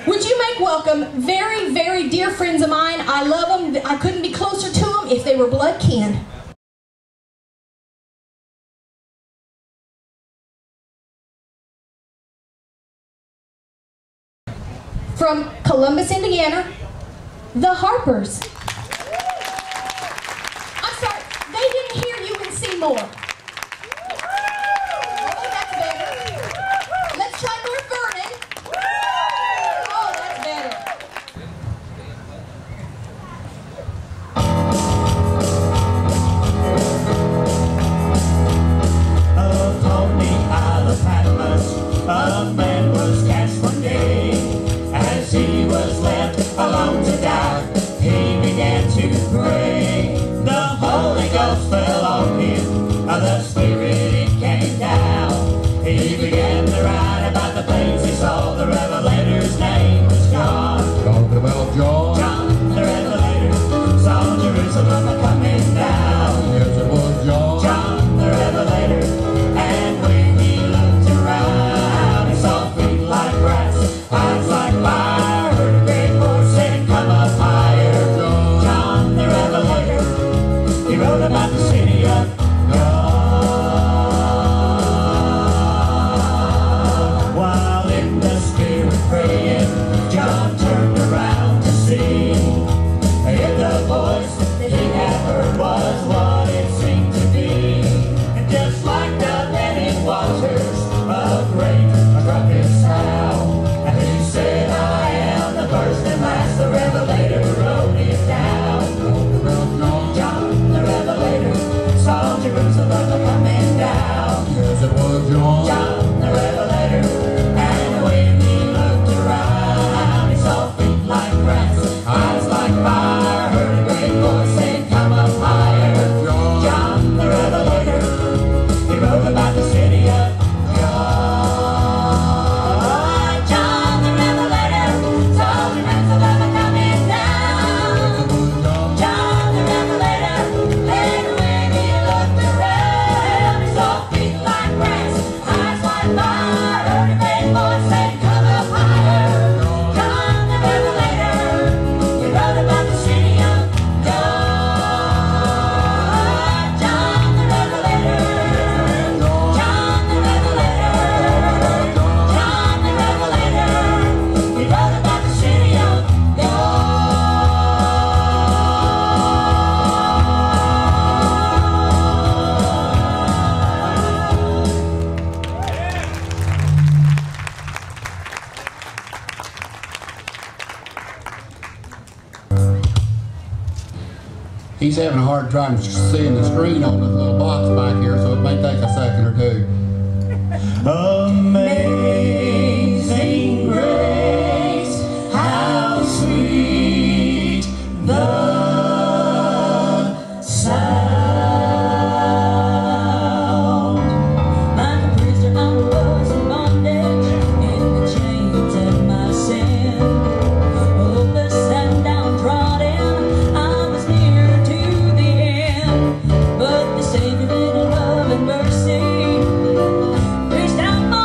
Would you make welcome very, very dear friends of mine? I love them. I couldn't be closer to them if they were blood kin. From Columbus, Indiana, the Harpers. I'm sorry, they didn't hear you in Seymour. Oh, that's better. Let's try North Vernon. Oh, that's better. Upon the Isle of Patmos, a man was cast one day. As he was left alone to die, he began to pray. The Holy Ghost fell on him, the Spirit it came down. He began to write about the things he saw. The Revelator's name was John. Talking about John. John the Revelator saw Jerusalem coming down. Yes, it was John. John the Revelator, and when he looked around, he saw feet like brass, eyes like fire, heard a great voice saying, "Come up higher." John the Revelator, he wrote about the city of God. While in the Spirit praying, John turned around to see if the voice that he had heard was what it seemed to be. And just like the many waters, a great trumpet sound. And he said, "I am the first and last." The Revelator wrote it down. John the Revelator saw Jerusalem coming down. Yes, it was John. John the Revelator, and when he looked around, he saw feet like brass, eyes like fire, heard a great voice saying, "Come up higher." John the Revelator, he wrote about the city of God. John the Revelator saw Jerusalem coming down. John the Revelator, and when he looked around, he saw feet like brass, eyes like fire, heard a great voice saying, "Come up higher." John the Revelator, he wrote about the city of God. John the Revelator, John the Revelator, John the Revelator, he wrote about the city of He's having a hard time seeing the screen on this little box back here, so it may take a second or two. Amazing grace, how sweet the sound. Like a prisoner I was in bondage, in the chains of my sin. Hopeless and downtrodden, I was near to the end. But the Savior in love and mercy reached out my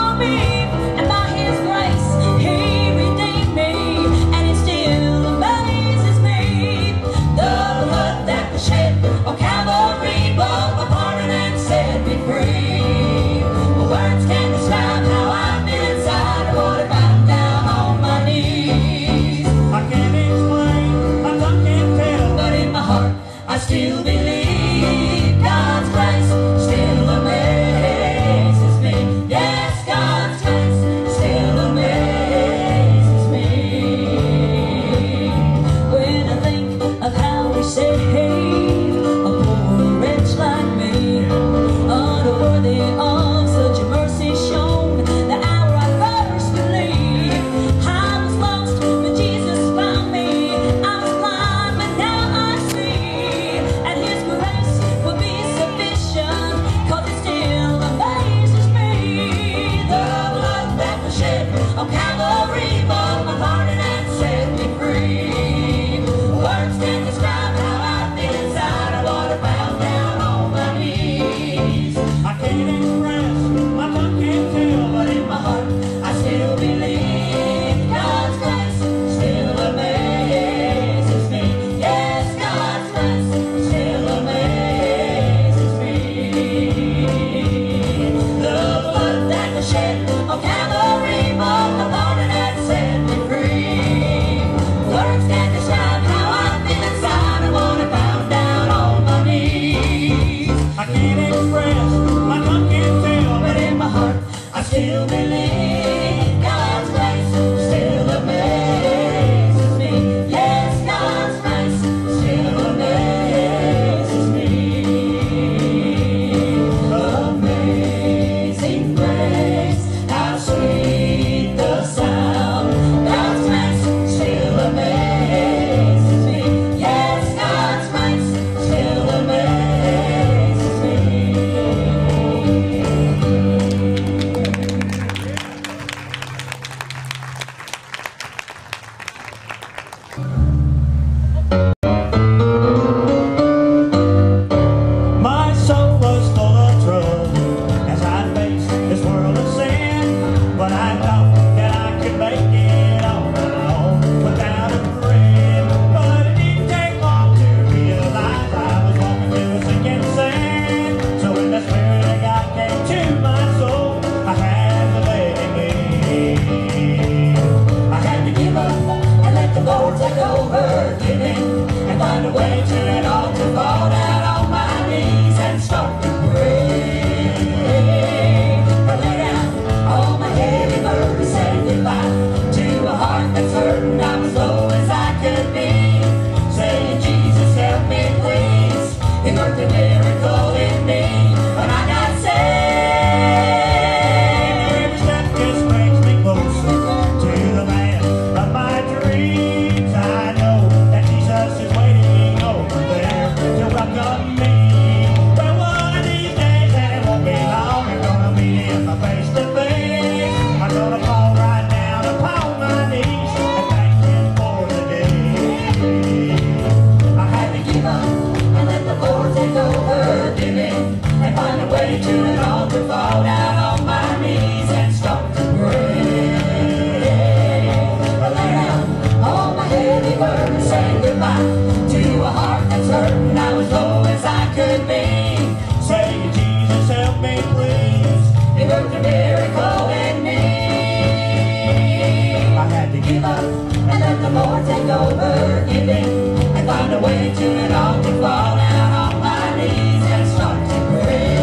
give up and let the Lord take over. Give in and find a way to it all, to fall down on my knees and start to pray.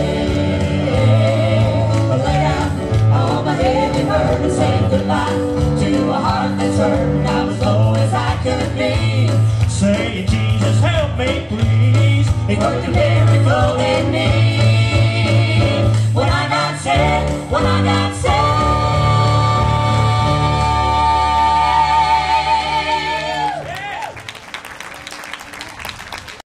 Lay down all my heavy burden, say goodbye to a heart that's hurt. I was low as I could be, saying, Jesus, help me, please. He worked a miracle in me.